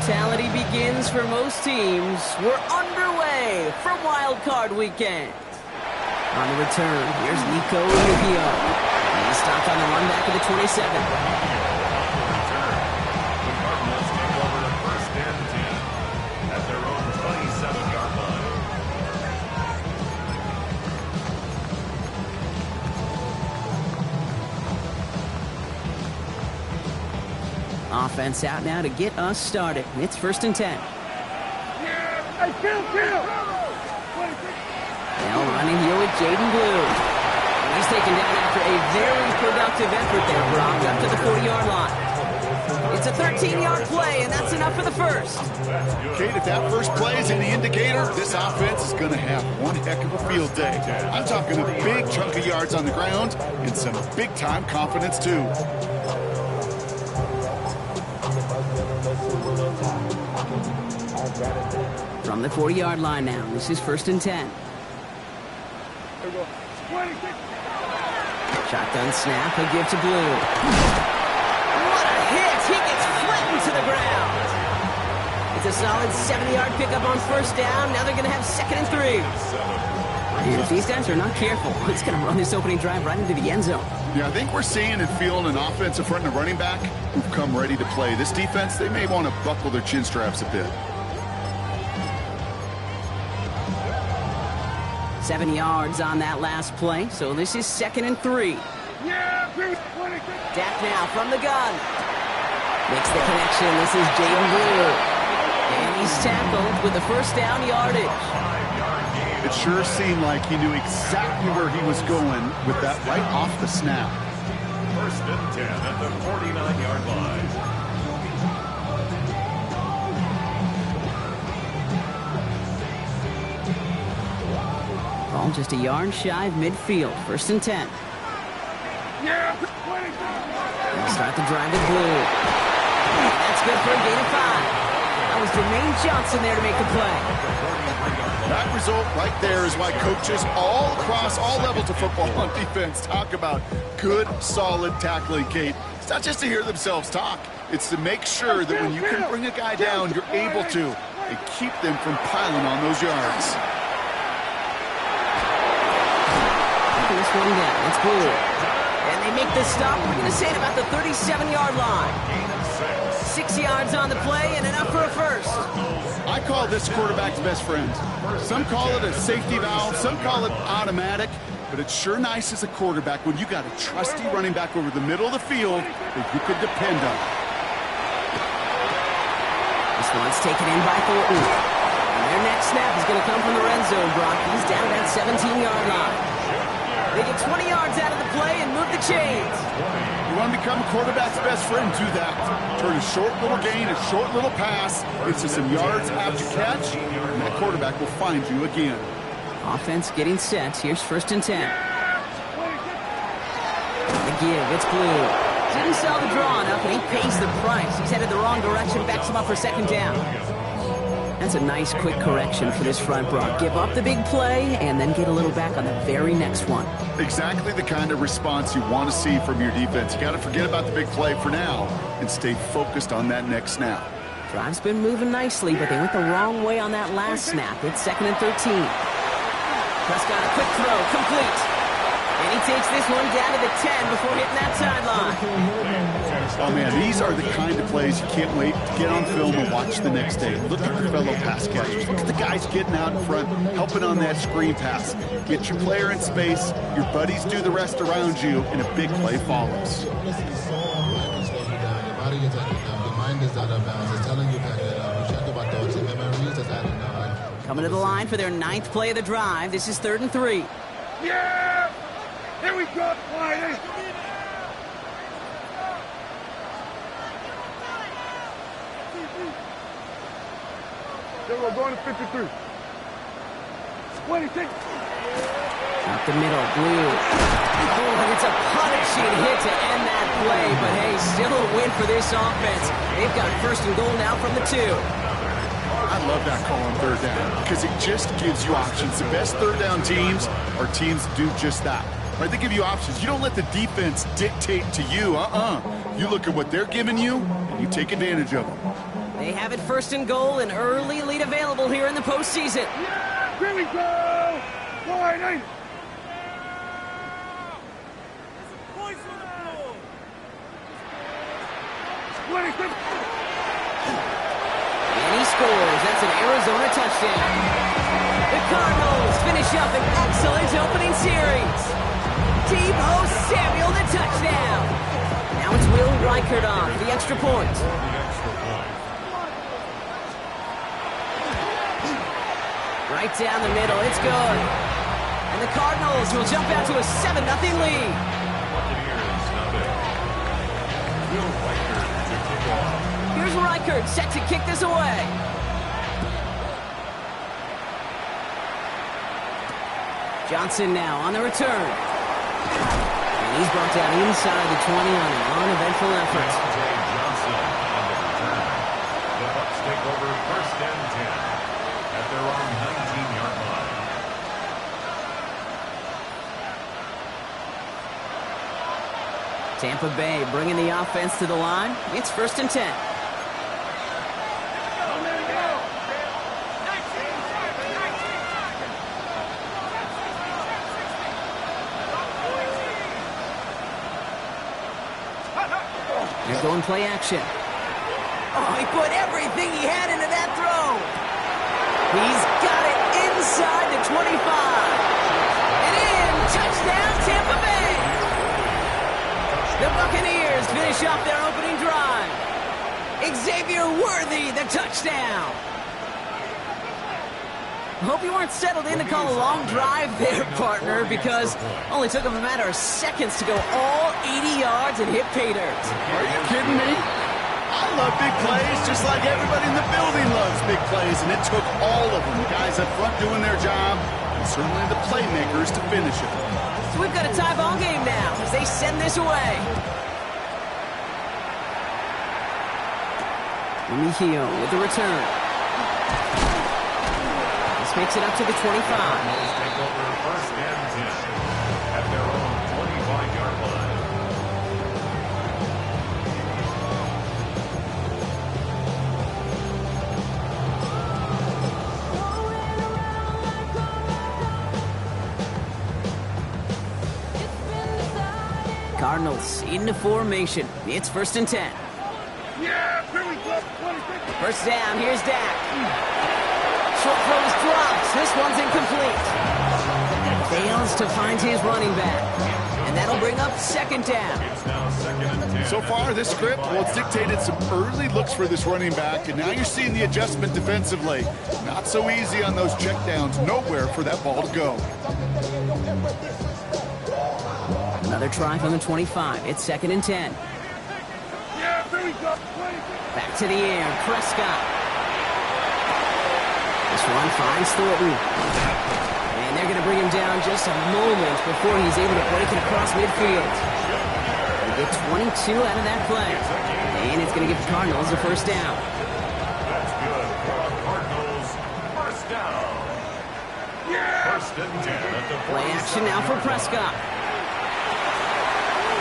mentality begins for most teams. We're underway from Wild Card Weekend. On the return, here's Nico Rubio. He's stopped on the run back of the 27. Offense out now to get us started. It's 1st and 10. Now running here with Jaden Blue. He's taken down after a very productive effort there, Brock, up to the 40-yard line. It's a 13-yard play, and that's enough for the first. Kate, if that first play is any indicator, this offense is going to have one heck of a field day. I'm talking a big chunk of yards on the ground and some big-time confidence, too. From the 40-yard line now, this is 1st and 10. Shotgun snap, he'll give to Blue. What a hit! He gets flattened to the ground. It's a solid 70-yard pickup on 1st down. Now they're going to have 2nd and 3. If these guys are not careful, it's going to run this opening drive right into the end zone. Yeah, I think we're seeing and feeling an offensive front and a running back who've come ready to play. This defense, they may want to buckle their chin straps a bit. 7 yards on that last play, so this is 2nd and 3. Dak now from the gun. Makes the connection. This is Jaden Blue. And he's tackled with the 1st down yardage. It sure seemed like he knew exactly where he was going with that right off the snap. 1st and 10 at the 49-yard line. Ball just a yard shy of midfield. 1st and 10. They'll start the drive with Blue. That's good for a gain of 5. That was Jermaine Johnson there to make the play. That result right there is why coaches all across all levels of football on defense talk about good, solid tackling, Kate. It's not just to hear themselves talk. It's to make sure that when you can bring a guy down, you're able to, and keep them from piling on those yards. This one down. It's Blue. And they make the stop. We're going to say it about the 37-yard line. 6 yards on the play and enough for a first. I call this quarterback's best friend. Some call it a safety valve. Some call it automatic. But it's sure nice as a quarterback when you got a trusty running back over the middle of the field that you could depend on. This one's taken in by Thornton. And their next snap is going to come from the red zone, Brock. He's down at that 17-yard line. They get 20 yards out of the play and move the chains. You want to become a quarterback's best friend, do that. Turn a short little gain, a short little pass into some yards after catch, and that quarterback will find you again. Offense getting set. Here's 1st and 10. The give, it's Blue. Didn't sell the draw enough, and he pays the price. He's headed the wrong direction, backs him up for 2nd down. That's a nice quick correction for this front, Brock. Give up the big play and then get a little back on the very next one. Exactly the kind of response you want to see from your defense. You got to forget about the big play for now and stay focused on that next snap. Drive's been moving nicely, but they went the wrong way on that last snap. It's 2nd and 13. Prescott, a quick throw, complete. And he takes this one down to the 10 before hitting that sideline. Oh, man, these are the kind of plays you can't wait to get on film and watch the next day. Look at your fellow pass catchers. Look at the guys getting out in front, helping on that screen pass. Get your player in space, your buddies do the rest around you, and a big play follows. Coming to the line for their 9th play of the drive. This is 3rd and 3. Yeah! Here we go, Friday! Then we're going to 53. 26. Up the middle, Blue. Oh, and it's a punishing hit to end that play. But hey, still a win for this offense. They've got 1st and goal now from the 2. I love that call on 3rd down because it just gives you options. The best 3rd down teams are teams that do just that. Right? They give you options. You don't let the defense dictate to you. You look at what they're giving you, and you take advantage of them. They have it first and goal, an early lead available here in the postseason. Yeah, here we go. Wide eight. And he scores. That's an Arizona touchdown. The Cardinals finish up an excellent opening series. Deebo Samuel, the touchdown. Now it's Will Reichert on for the extra point. Right down the middle, it's good. And the Cardinals will jump out to a 7-0 lead. Here's Reichert set to kick this away. Johnson now on the return. And he's brought down inside the 20 on an uneventful effort. Johnson on the return. The Bucs take over first and 10 at their own 19-yard line. Tampa Bay bringing the offense to the line. It's first and 10. They're going play action. Oh, he put everything he had into that throw. He's got it inside the 25. And in, touchdown, Tampa Bay. The Buccaneers finish off their opening drive. Xavier Worthy, the touchdown. I hope you weren't settled in to call a long drive there, partner, because only took him a matter of seconds to go all 80 yards and hit pay dirt. Are you kidding me? I love big plays just like everybody in the building loves big plays, and it took all of them, the guys up front doing their job, and certainly the playmakers to finish it. So we've got a tie ball game now as they send this away. Mejio with the return. This makes it up to the 25. Cardinals take over first and 10 at their own 25-yard line. Cardinals into formation. It's first and 10. Yeah, here we go. 26. First down, here's Dak. Short throw is dropped. This one's incomplete. Fails to find his running back. And that'll bring up second down. It's now second and 10. So far, this script, well, it's dictated some early looks for this running back, and now you're seeing the adjustment defensively. Not so easy on those checkdowns. Nowhere for that ball to go. Another try from the 25. It's second and 10. Yeah, here we go. 26. Back to the air. Prescott. This one finds Thornton. And they're going to bring him down just a moment before he's able to break it across midfield. They get 22 out of that play. And it's going to give the Cardinals a first down. That's good for the Cardinals. First down. First and 10 at the Play 47. action now for Prescott.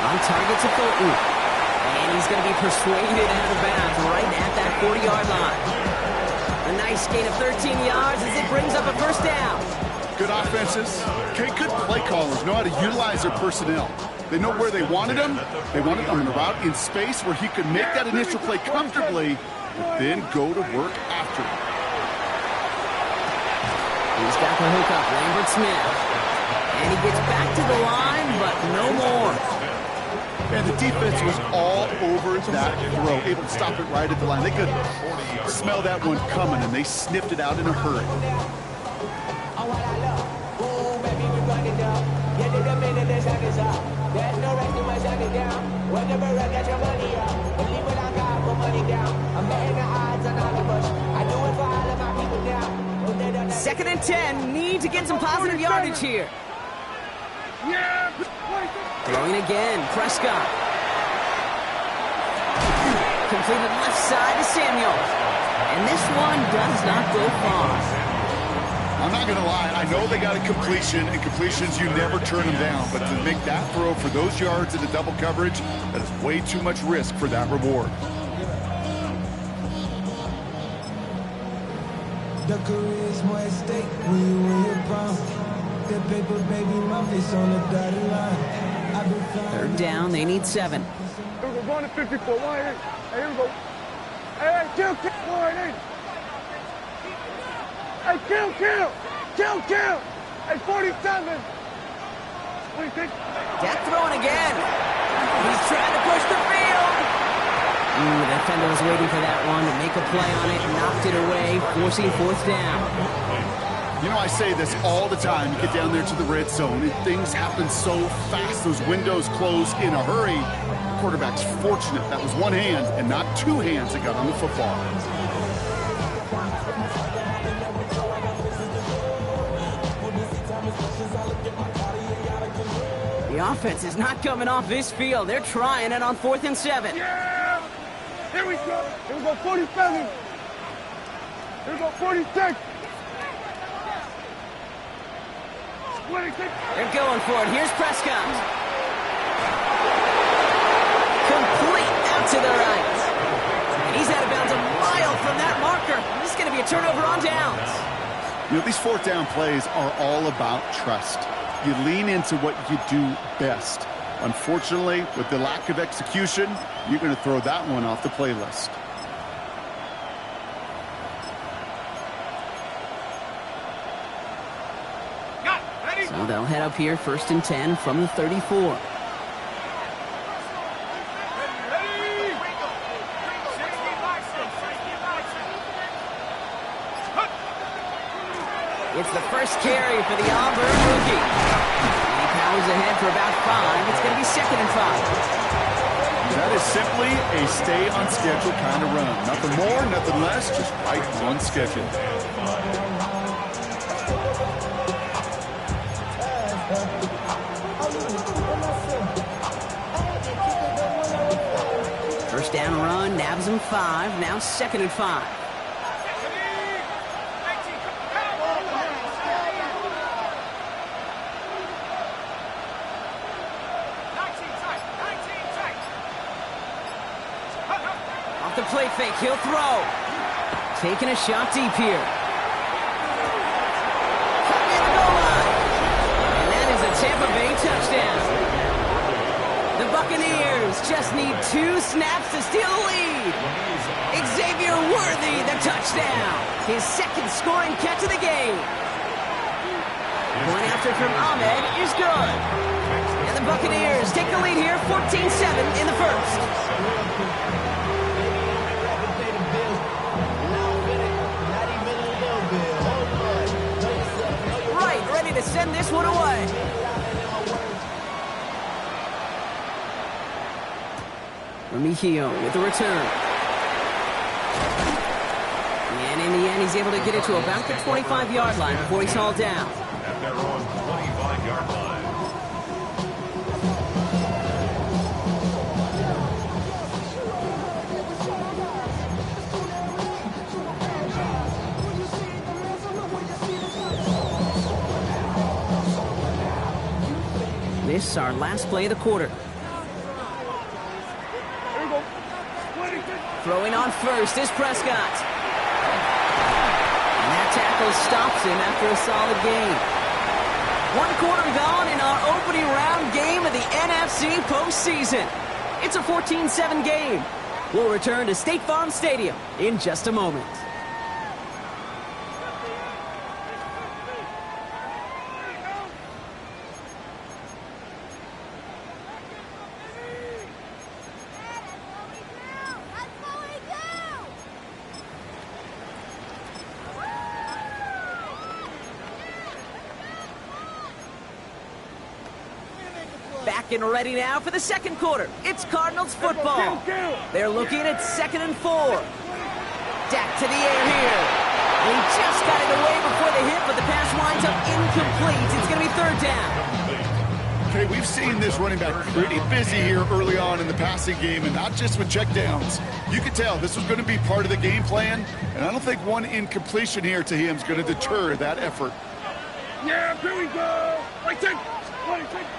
On target to Thornton. And he's going to be persuaded out of bounds right at that 40-yard line. A nice gain of 13 yards as it brings up a first down. Good offenses. Okay, good play callers know how to utilize their personnel. They know where they wanted him. They wanted him on the route in space where he could make that initial play comfortably, but then go to work after it. He's got the hook up, Lambert Smith. And he gets back to the line, but no more. And the defense was all over that throw, able to stop it right at the line. They could smell that one coming, and they sniffed it out in a hurry. Second and 10, need to get some positive yardage here. Yeah, 26. Throwing again, Prescott. Completed left side to Samuel. And this one does not go far. I'm not going to lie. I know they got a completion, and completions, you never turn them down. But to make that throw for those yards in the double coverage, that is way too much risk for that reward. The career is more at stake when you win your crown. That paper, baby, my face on the dotted line. I've been flying. Third down, they need 7. Here we go, going to 54. Wide eight. Hey, here we go. Hey, kill, wide eight. Hey, kill. Hey, 47. What do you think? Dak throwing again. He's trying to push the field. The defender was waiting for that one to make a play on it, knocked it away, forcing 4th down. You know, I say this all the time. You get down there to the red zone, and things happen so fast. Those windows close in a hurry. The quarterback's fortunate. That was one hand and not 2 hands that got on the football. The offense is not coming off this field. They're trying it on 4th and 7. Yeah! Here we go. Here we go, 47. Here we go, 46. 26. They're going for it. Here's Prescott. Complete out to the right. And he's out of bounds a mile from that marker. This is going to be a turnover on downs. You know, these 4th down plays are all about trust. You lean into what you do best. Unfortunately, with the lack of execution, you're going to throw that one off the playlist. So they'll head up here, 1st and 10 from the 34. It's the first carry for the Auburn rookie. He powers ahead for about 5. It's going to be 2nd and 5. That is simply a stay on schedule kind of run. Nothing more, nothing less, just right on schedule. First down run, nabs him 5. Now 2nd and 5. Off the play fake, he'll throw. Taking a shot deep here. Cutting in the goal line. And that is a Tampa Bay touchdown. The Buccaneers just need 2 snaps to steal the lead. Xavier Worthy, the touchdown. His 2nd scoring catch of the game. Point after from Ahmed is good. And the Buccaneers take the lead here, 14-7 in the 1st. To send this one away. Remigio with the return. And in the end, he's able to get it to about the 25-yard line before he's hauled down. At their own 25-yard line. This is our last play of the quarter. Throwing on first is Prescott. And that tackle stops him after a solid gain. 1 quarter gone in our opening round game of the NFC postseason. It's a 14-7 game. We'll return to State Farm Stadium in just a moment. Back and ready now for the 2nd quarter. It's Cardinals football. They're looking at 2nd and 4. Dak to the air here. He just got it away before the hit, but the pass winds up incomplete. It's going to be 3rd down. Okay, we've seen this running back pretty busy here early on in the passing game, and not just with checkdowns. You could tell this was going to be part of the game plan, and I don't think one incompletion here to him is going to deter that effort. Yeah, here we go.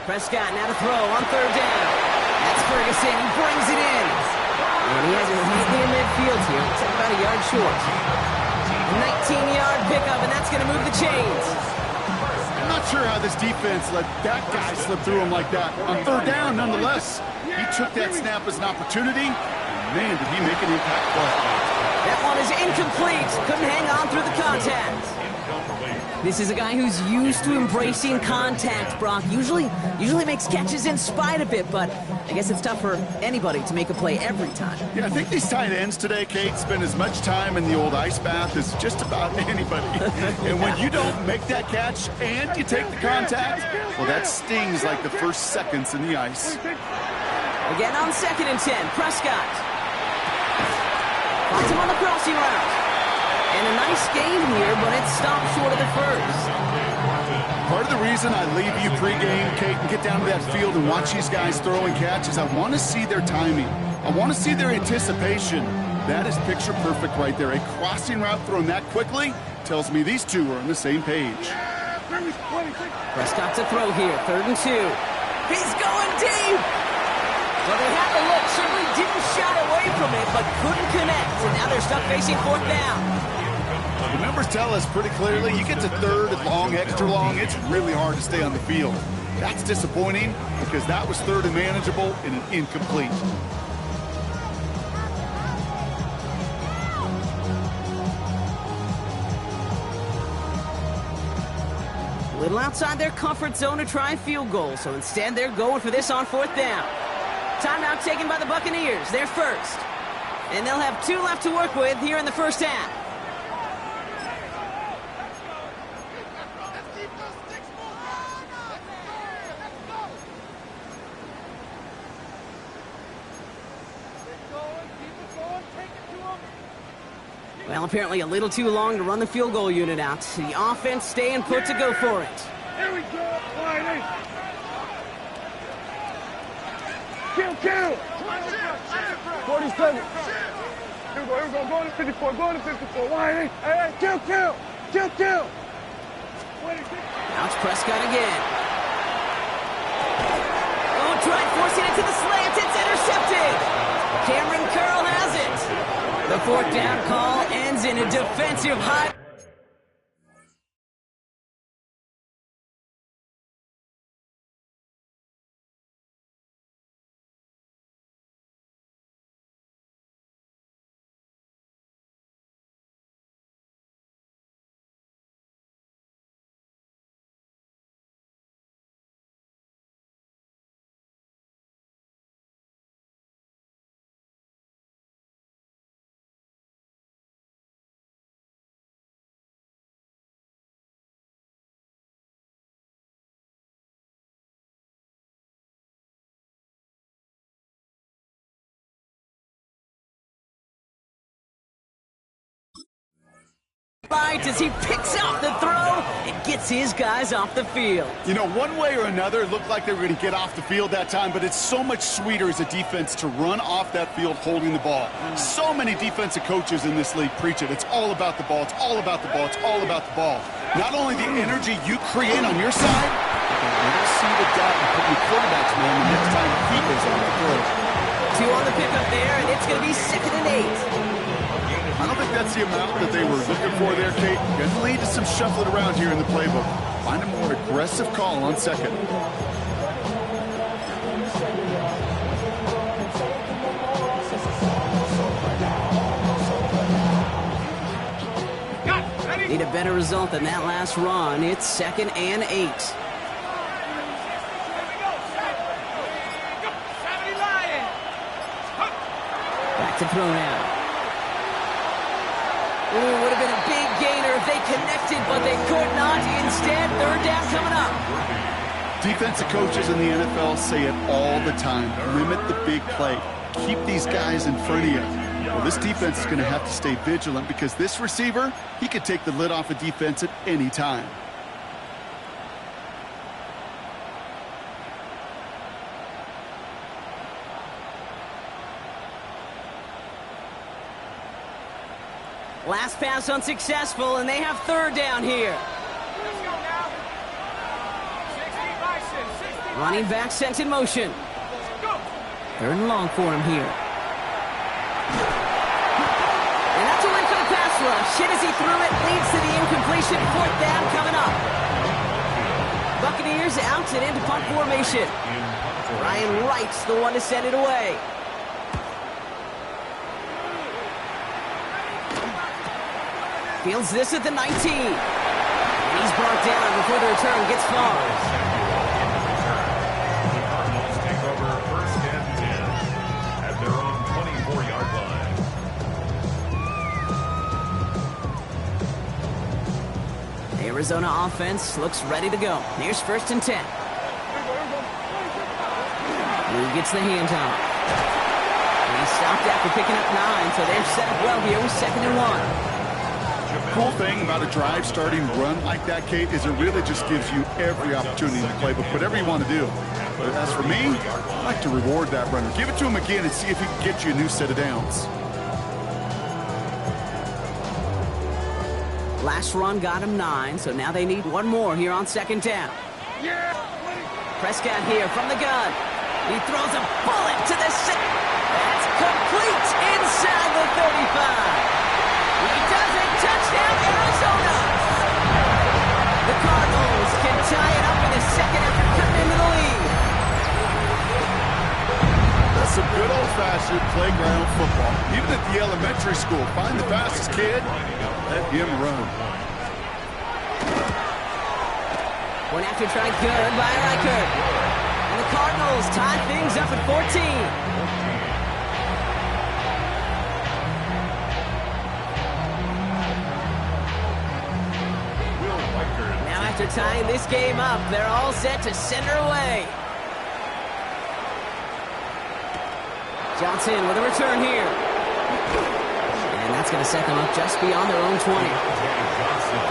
Prescott now to throw on 3rd down. That's Ferguson. He brings it in. And he has it neatly in midfield here. It's about a yard short. 19-yard pickup, and that's going to move the chains. I'm not sure how this defense let that guy slip through him like that. On third down, nonetheless, he took that snap as an opportunity, and man, did he make an impact play. That one is incomplete. Couldn't hang on through the contact. This is a guy who's used to embracing contact, Brock. Usually makes catches in spite of it, but I guess it's tough for anybody to make a play every time. Yeah, I think these tight ends today, Kate, spend as much time in the old ice bath as just about anybody. And when you don't make that catch and you take the contact, well, that stings like the first seconds in the ice. Again on 2nd and 10, Prescott. Finds him on the crossing route. And a nice gain here, but it stopped short of the first. Part of the reason I leave you pregame, Kate, and get down to that field and watch these guys throw and catch is I want to see their timing. I want to see their anticipation. That is picture perfect right there. A crossing route thrown that quickly tells me these two are on the same page. Prescott to throw here, 3rd and 2. He's going deep! Well, they had the look, certainly didn't shy away from it, but couldn't connect. And now they're stuck facing 4th down. The numbers tell us pretty clearly, you get to 3rd and long, extra long, it's really hard to stay on the field. That's disappointing because that was 3rd and manageable and an incomplete. A little outside their comfort zone to try a field goal, so instead they're going for this on 4th down. Timeout taken by the Buccaneers, they're first. And they'll have 2 left to work with here in the first half. Well, apparently a little too long to run the field goal unit out. The offense staying put to go for it. Here we go. Line 8. Kill. 47. Here we go. Go to 54. Go to 54. Line 8. Hey, kill. 26. Now it's Prescott again. Oh, tried forcing it to the slant. It's intercepted. Cameron Curl has it. The 4th down call ends in a defensive high. As he picks out the throw, it gets his guys off the field. You know, one way or another, it looked like they were going to get off the field that time, but it's so much sweeter as a defense to run off that field holding the ball. So many defensive coaches in this league preach it. It's all about the ball. It's all about the ball. It's all about the ball. Not only the energy you create on your side, but you'll see the doubt and put your quarterback's man the next time he goes on the throw. 2 on the pickup there, and it's going to be 2nd and 8. I don't think that's the amount that they were looking for there, Kate. Going to lead to some shuffling around here in the playbook. Find a more aggressive call on 2nd. Need a better result than that last run. It's 2nd and 8. Back to throw now. Ooh, would have been a big gainer if they connected, but they could not. Instead, 3rd down coming up. Defensive coaches in the NFL say it all the time. Limit the big play. Keep these guys in front of you. Well, this defense is going to have to stay vigilant because this receiver, he could take the lid off a defense at any time. Last pass unsuccessful, and they have 3rd down here. Running back sent in motion. 3rd and long for him here. And that's a win for the pass rush. Hit as he threw it. Leads to the incompletion. Fourth down coming up. Buccaneers out and into punt formation. Ryan Wright's the one to send it away. Fields this at the 19. And he's brought down before the return gets far. The Cardinals take over first and 10 at their own 24-yard line. The Arizona offense looks ready to go. Here's first and 10. Lou gets the handoff. And he stopped after picking up 9, so they're set up well here with second and 1. Cool thing about a drive starting run like that, Kate, is it really just gives you every opportunity to play, but whatever you want to do. But as for me, I like to reward that runner. Give it to him again and see if he can get you a new set of downs. Last run got him 9, so now they need one more here on second down. Prescott here from the gun. He throws a bullet to the That's complete inside the 35. He does it. Touchdown, Arizona. The Cardinals can tie it up in a second after cutting into the lead. That's some good old-fashioned playground football. Even at the elementary school, find the fastest kid, let him run. One after try good by Reichert. And the Cardinals tie things up at 14. After tying this game up, they're all set to send her away. Johnson with a return here. And that's going to set them up just beyond their own 20. Johnson.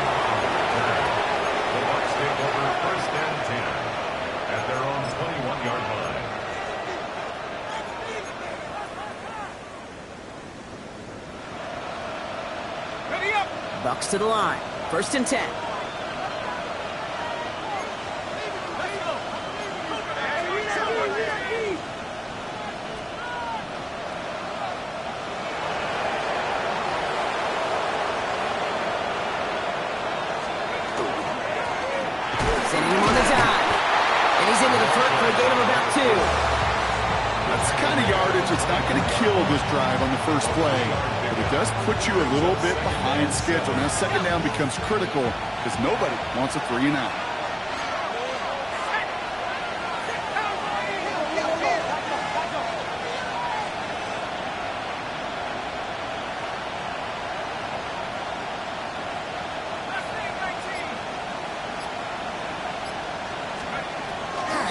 The Bucs take over first and 10 at their own 21-yard line. Ready up. Bucs to the line. First and 10. It's not going to kill this drive on the first play, but it does put you a little bit behind schedule. Now second down becomes critical because nobody wants a 3 and out.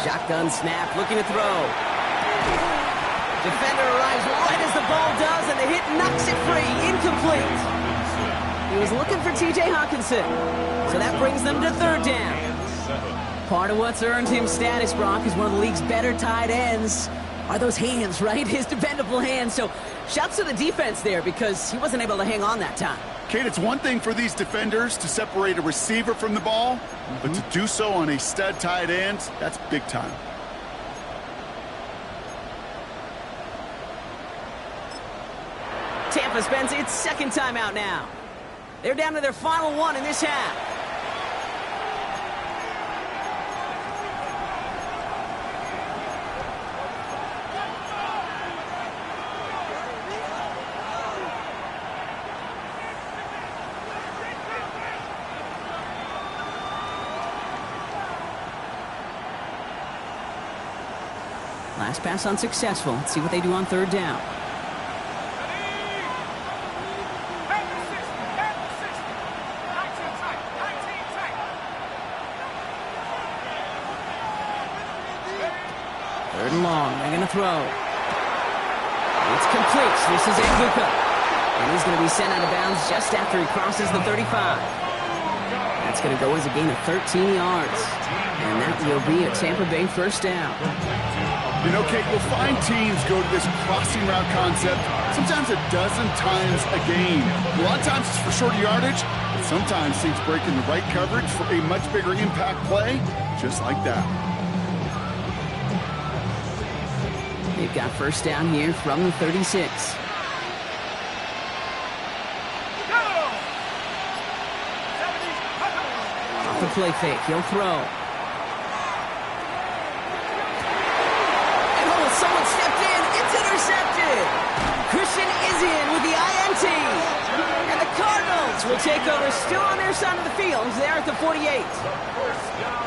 Shotgun snap, looking to throw. Defender arrives right as the ball does, and the hit knocks it free. Incomplete. He was looking for T.J. Hawkinson. So that brings them to third down. Part of what's earned him status, Brock, is one of the league's better tight ends. Are those hands, right? His dependable hands. So shouts to the defense there because he wasn't able to hang on that time. Kate, it's one thing for these defenders to separate a receiver from the ball, but to do so on a stud tight end, that's big time. Tampa spends its second timeout now. They're down to their final one in this half. Last pass unsuccessful. Let's see what they do on third down. Third and long. They're going to throw. It's complete. This is Anguka. And he's going to be sent out of bounds just after he crosses the 35. That's going to go as a gain of 13 yards. And that will be a Tampa Bay first down. You know, Kate, we'll find teams go to this crossing route concept sometimes a dozen times a game. A lot of times it's for shorter yardage, but sometimes teams break in the right coverage for a much bigger impact play, just like that. They've got first down here from the 36. the play fake. He'll throw. And oh, someone stepped in. It's intercepted. Christian is in with the INT. And the Cardinals will take over, still on their side of the field. They're at the 48.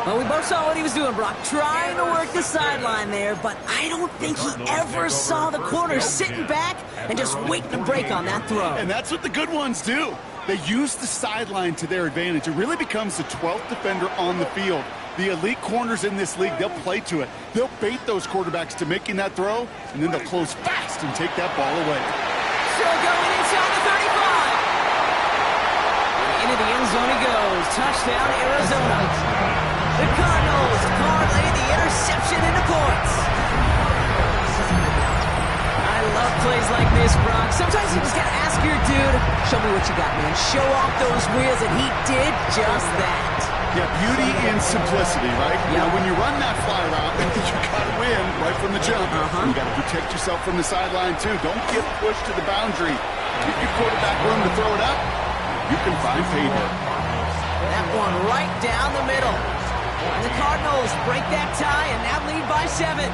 Well, we both saw what he was doing, Brock, trying to work the sideline there, but I don't think he ever saw the corner sitting back and just waiting to break on that throw. And that's what the good ones do. They use the sideline to their advantage. It really becomes the 12th defender on the field. The elite corners in this league, they'll play to it. They'll bait those quarterbacks to making that throw, and then they'll close fast and take that ball away. Still going inside the 35. Into the end zone he goes. Touchdown, Arizona. The Cardinals parlay the interception into points. I love plays like this, Brock. Sometimes you just got to ask your dude, show me what you got, man. Show off those wheels, and he did just that. Yeah, beauty in simplicity, right? Yep. Now, when you run that fly route, you got to win right from the jump. You got to protect yourself from the sideline, too. Don't get pushed to the boundary. Give your quarterback room to throw it up. You can find pay dirt. That one right down the middle. And the Cardinals break that tie and now lead by 7.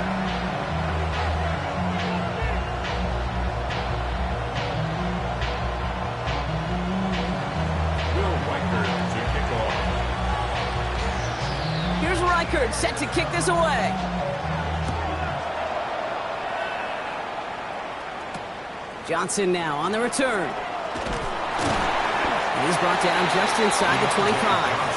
Here's Reichert set to kick this away. Johnson now on the return. And he's brought down just inside the 25.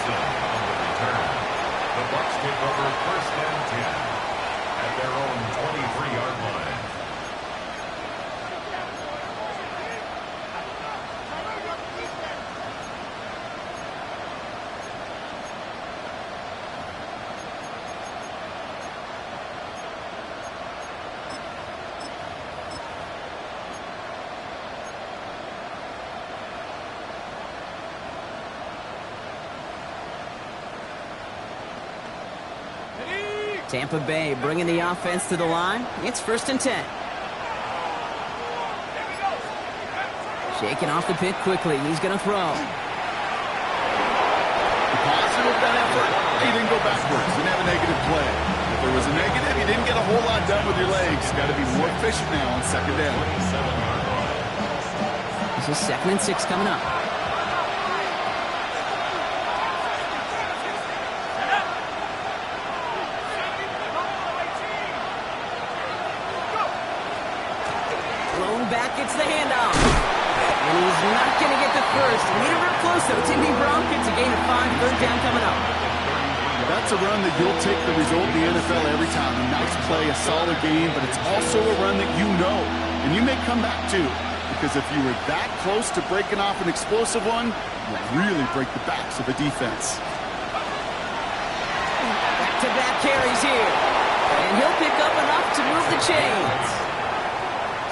The Bucs take over first and 10 at their own 23-yard line. Tampa Bay bringing the offense to the line. It's first and 10. Shaking off the pick quickly. He's going to throw. Positive that effort. He didn't go backwards. Didn't have a negative play. If there was a negative, you didn't get a whole lot done with your legs. Got to be more efficient now on second down. This is 2nd and 6 coming up. Back gets the handoff. And he's not going to get the first. He made it real close, though. It's Indy Broncos. A gain of 5, third down coming up. That's a run that you'll take the result in the NFL every time. A nice play, a solid game, but it's also a run that you know. And you may come back to, because if you were that close to breaking off an explosive one, you'll really break the backs of a defense. Back-to-back carries here. And he'll pick up enough to move the chains.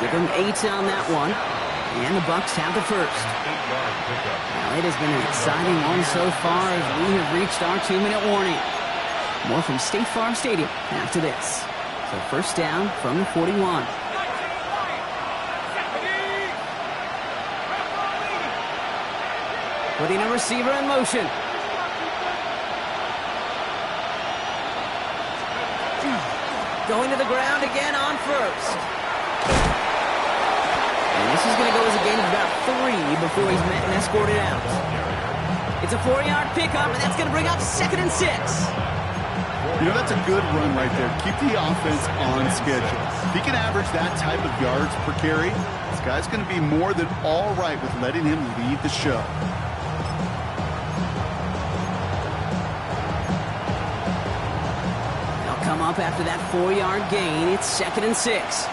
Give him 8 on that one. And the Bucs have the first. Now, it has been an exciting one so far as we have reached our 2-minute warning. More from State Farm Stadium after this. So first down from the 41. Putting a receiver in motion. Going to the ground again on first. And this is going to go as a gain of about 3 before he's met and escorted out. It's a 4-yard pickup, and that's going to bring up 2nd and 6. You know, that's a good run right there. Keep the offense on schedule. If he can average that type of yards per carry, this guy's going to be more than all right with letting him lead the show. They'll come up after that 4-yard gain. It's 2nd and 6.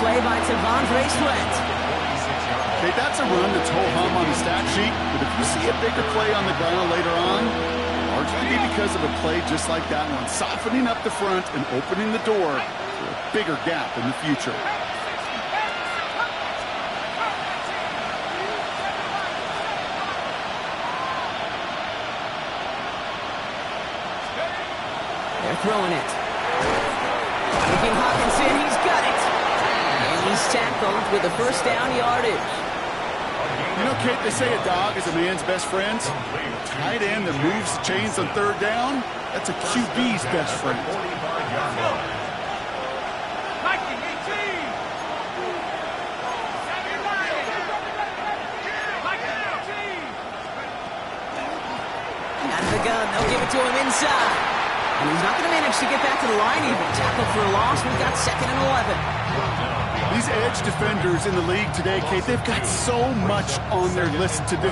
Play by Tavondre Sweat. Okay, that's a run that's ho-hum on the stat sheet, but if you see a bigger play on the ground later on, largely be because of a play just like that one, softening up the front and opening the door for a bigger gap in the future. They're throwing it. Looking Hawkinson, he's got it. And he's tackled with the first down yardage. You know, Kate, they say a dog is a man's best friend. Tight end that moves the chains on third down, that's a QB's best friend. Out of the gun, they'll give it to him inside. And he's not going to manage to get back to the line even. Tackled for a loss. We've got 2nd and 11. These edge defenders in the league today, Kate, they've got so much on their list to do.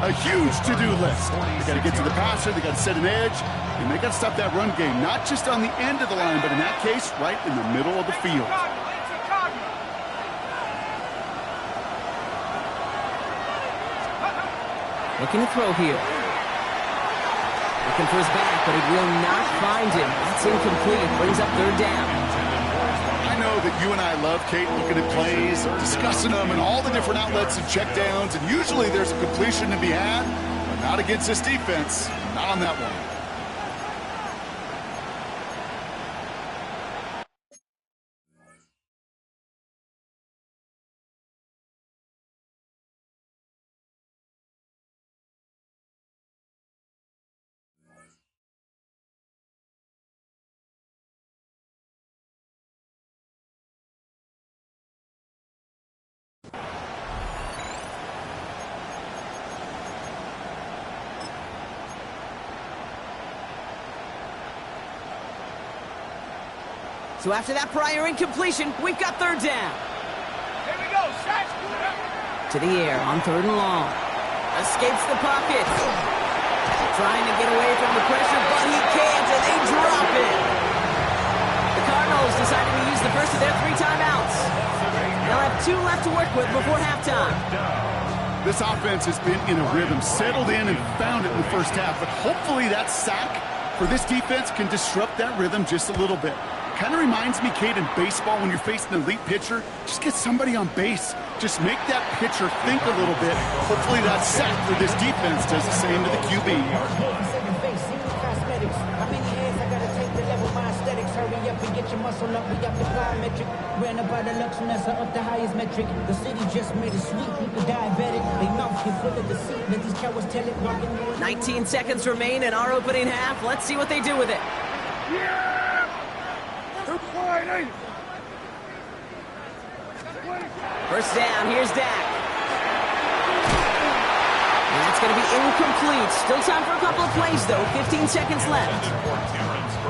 A huge to-do list. They got to get to the passer, they got to set an edge, and they got to stop that run game. Not just on the end of the line, but in that case, right in the middle of the field. Looking to throw here. Looking for his back, but he will not find him. That's incomplete. Brings up 3rd down. I know that you and I love, Kate, looking at plays, discussing them, and all the different outlets and checkdowns, and usually there's a completion to be had, but not against this defense. Not on that one. So after that prior incompletion, we've got 3rd down. Here we go, Shaq. To the air on 3rd and long. Escapes the pocket. Trying to get away from the pressure, but he can't, and they drop it. The Cardinals deciding to use the first of their 3 timeouts. They'll have 2 left to work with before halftime. This offense has been in a rhythm, settled in and found it in the first half, but hopefully that sack for this defense can disrupt that rhythm just a little bit. Kind of reminds me, Kate, in baseball when you're facing an elite pitcher, just get somebody on base. Just make that pitcher think a little bit. Hopefully that sack for this defense does the same to the QB. Hurry up and get your muscle up. We got the plyometric. Ran up by the Lux and that's up the highest metric. The city just made it sweet. People diabetic. They mouth get full of deceit. Let these cowards tell it. 19 seconds remain in our opening half. Let's see what they do with it. Yeah! First down, here's Dak. And that's going to be incomplete. Still time for a couple of plays, though. 15 seconds left.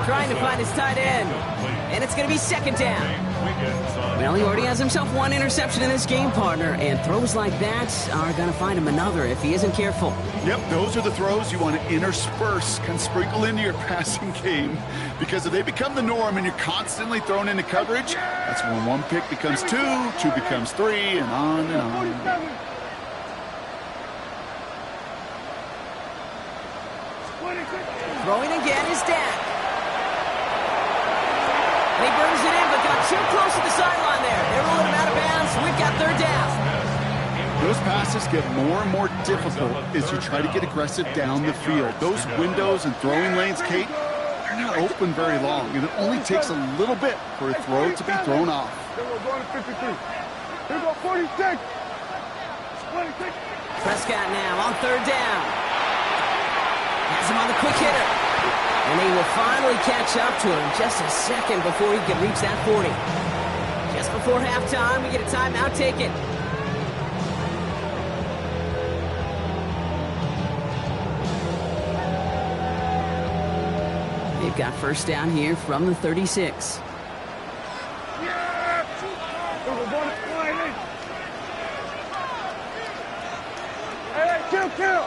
Trying to find his tight end. And it's going to be 2nd down. Well, he already has himself 1 interception in this game, partner. And throws like that are going to find him another if he isn't careful. Yep, those are the throws you want to intersperse, can sprinkle into your passing game. Because if they become the norm and you're constantly thrown into coverage, that's when 1 pick becomes 2, 2 becomes 3, and on and on. Throwing again is Dak. And he brings it in, but got too close to the sideline there. They're rolling him out of bounds. We've got 3rd down. Those passes get more and more difficult as you try to get aggressive down the field. Those windows and throwing lanes, Kate, they're not open very long, and it only takes a little bit for a throw to be thrown off. Here we go, going to 53. Here we go, 46. 26. Prescott now on 3rd down. Has him on the quick hitter. And he will finally catch up to him just a second before he can reach that 40. Just before halftime, we get a timeout taken. They've got first down here from the 36. Yeah! Here we go, going to 28. Hey, kill! Kill!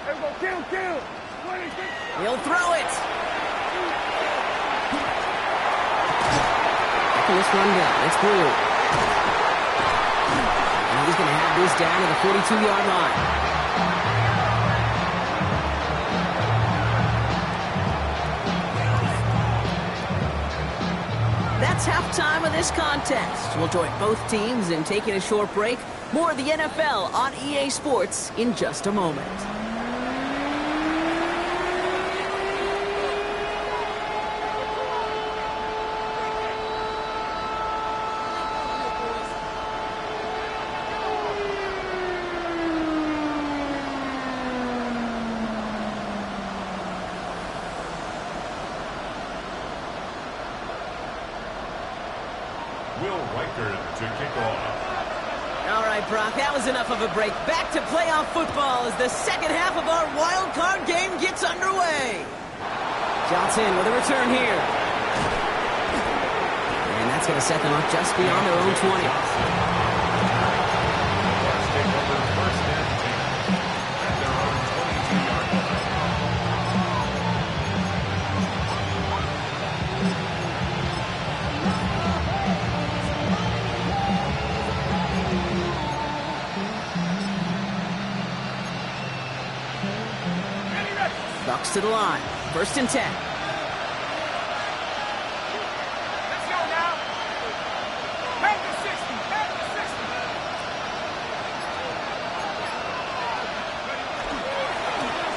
Here we go, kill! 26. He'll throw it. This one down. It's through. And he's going to have this down to the 42-yard line. That's halftime of this contest. We'll join both teams in taking a short break. More of the NFL on EA Sports in just a moment. Riker to kick off. All right, Brock, that was enough of a break. Back to playoff football as the second half of our wild card game gets underway. Johnson with a return here. And that's going to set them up just beyond their own 20. Bucs take over first and 10 at their own 22-yard line. Bucs to the line. First and 10. Let's go now. Back to 60. Back to 60.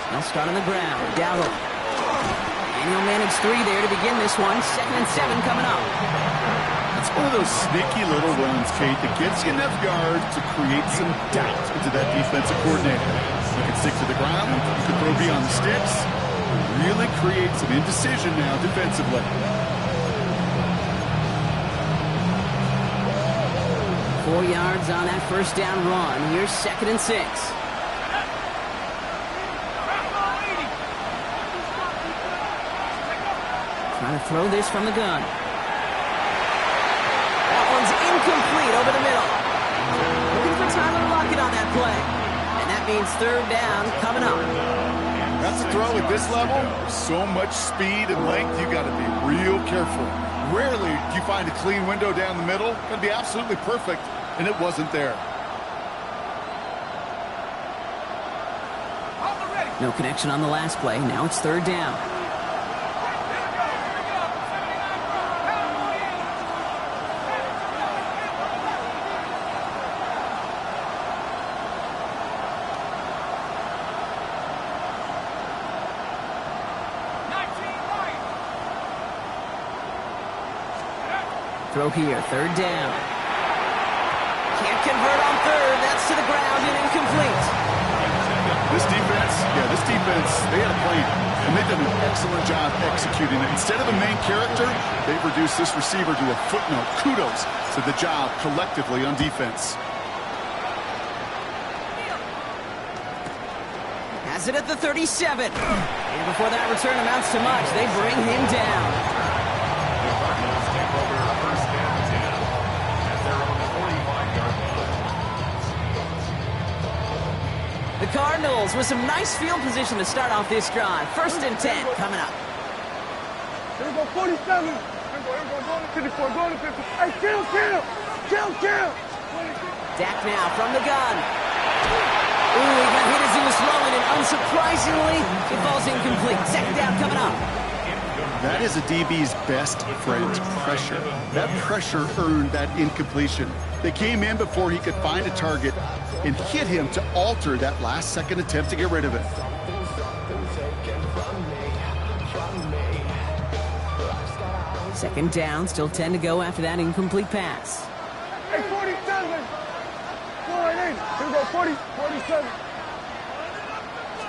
They'll start on the ground. Gallup. And he'll manage 3 there to begin this one. 2nd and 7 coming up. It's one of those sneaky little runs, Kate, that gets you enough yards to create some doubt into that defensive coordinator. You can stick to the ground, you can throw beyond the sticks, and really create some indecision now defensively. 4 yards on that first down run. Here's 2nd and 6. Trying to throw this from the gun. That one's incomplete over the middle. Looking for Tyler Lockett on that play. And that means 3rd down coming up. That's a throw at this level. So much speed and length, you got to be real careful. Rarely do you find a clean window down the middle. It'd be absolutely perfect, and it wasn't there. No connection on the last play. Now it's 3rd down. Throw here, 3rd down. Can't convert on 3rd. That's to the ground and incomplete. This defense, they had a plan, and they've done an excellent job executing it. Instead of a main character, they've reduced this receiver to a footnote. Kudos to the job collectively on defense. Has it at the 37. And before that return amounts to much, they bring him down. The Cardinals take over first and 10 at their own 45-yard line. The Cardinals with some nice field position to start off this drive. 1st and 10 coming up. Here we go, 47. Here we go, go to 54, go to 50. Hey, kill. Dak now from the gun. Ooh, he got hit as he was throwing, and unsurprisingly, it falls incomplete. 2nd down coming up. That is a DB's best friend, pressure. That pressure earned that incompletion. They came in before he could find a target and hit him to alter that last-second attempt to get rid of it. 2nd down, still 10 to go after that incomplete pass. Hey, 47. Go right in. Here we go, 40, 47.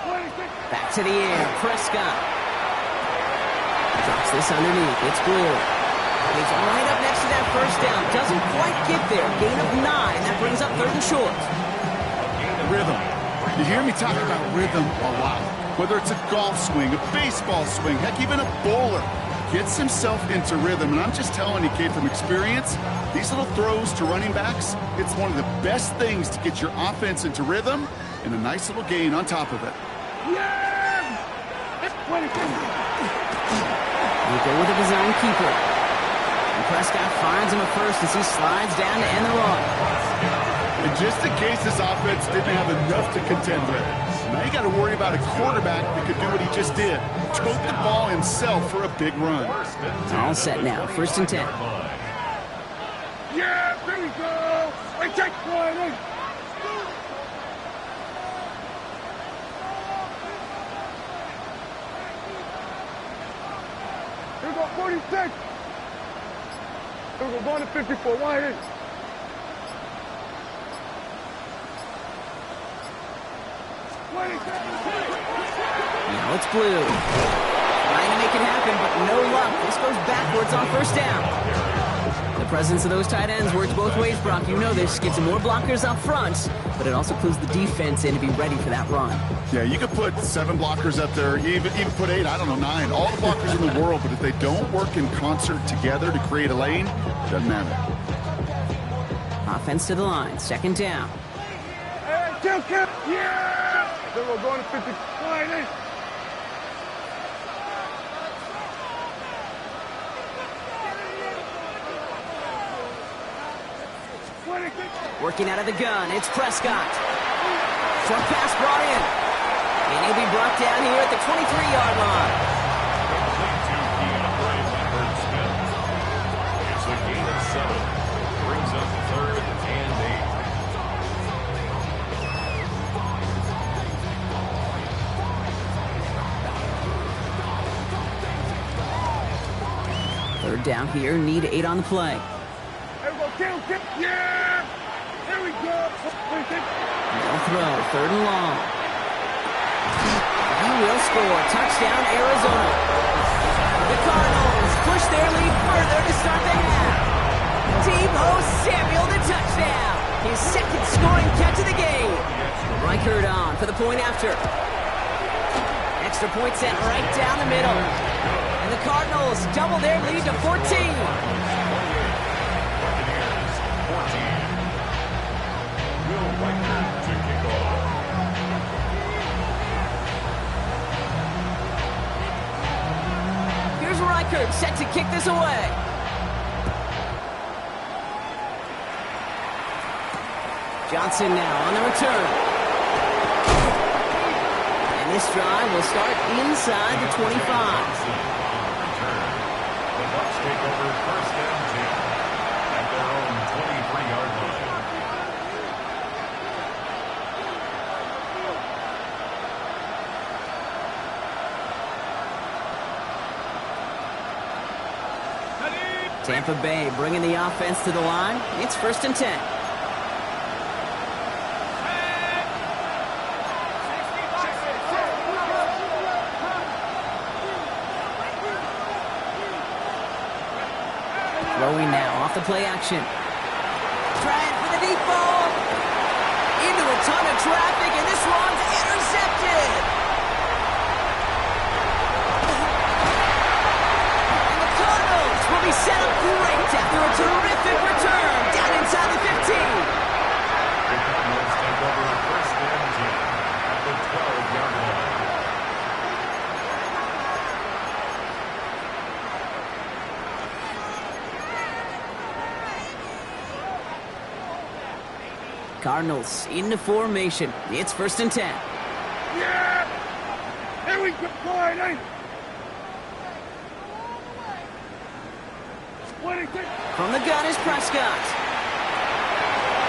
26. Back to the air, Prescott. Drops this underneath, it's Blue. He's right up next to that 1st down. Doesn't quite get there. Gain of 9. That brings up 3rd and short. Rhythm. You hear me talk about rhythm a lot. Whether it's a golf swing, a baseball swing, heck, even a bowler gets himself into rhythm. And I'm just telling you, Kate, from experience, these little throws to running backs, it's one of the best things to get your offense into rhythm and a nice little gain on top of it. Yeah! That's 26. We go with a design keeper. And Prescott finds him a 1st as he slides down to end the run. And just in case this offense didn't have enough to contend with, now you got to worry about a quarterback that could do what he just did. Tote the ball himself for a big run. All set now. 1st and 10. Yeah, there we go. Hey, take one in. Here we go, 46. Here we go, going to 54. Wide in. Now it's Blue. Trying to make it happen, but no luck. This goes backwards on 1st down. The presence of those tight ends works both ways, Brock. You know this. Gets more blockers up front, but it also clues the defense in to be ready for that run. Yeah, you could put 7 blockers up there, even put 8, I don't know, 9. All the blockers in the world, but if they don't work in concert together to create a lane, it doesn't matter. Offense to the line. Second down. Hey, kill! Yeah! Then we're going to 50. Line in. Working out of the gun, it's Prescott. Short pass brought in. And he'll be brought down here at the 23-yard line. Complete to DeAndre Leonard Smith. It's a gain of 7. Brings up 3rd and 8. Third down here, need 8 on the play. Hey, go kill! Yeah! There we go! No throw, 3rd and long. He will score. Touchdown, Arizona. The Cardinals push their lead further to start the half. Deebo Samuel, the touchdown. His second scoring catch of the game. Reichard on for the point after. Extra point sent right down the middle. And the Cardinals double their lead to 14. Reichard to kick off. Here's Reichard set to kick this away. Johnson now on the return. And this drive will start inside the 25. The Bucs take over 1st and 10 at their own 23-yard line. Tampa Bay bringing the offense to the line. It's 1st and 10. Throwing now off the play action. Trying for the deep ball. Into a ton of traffic, and this one's intercepted. Will be set up great after a terrific return down inside the 15. The Cardinals take over 1st and 10 at the 12-yard line. Cardinals into formation. It's 1st and 10. Yeah! Here we go! Line in. From the gun is Prescott.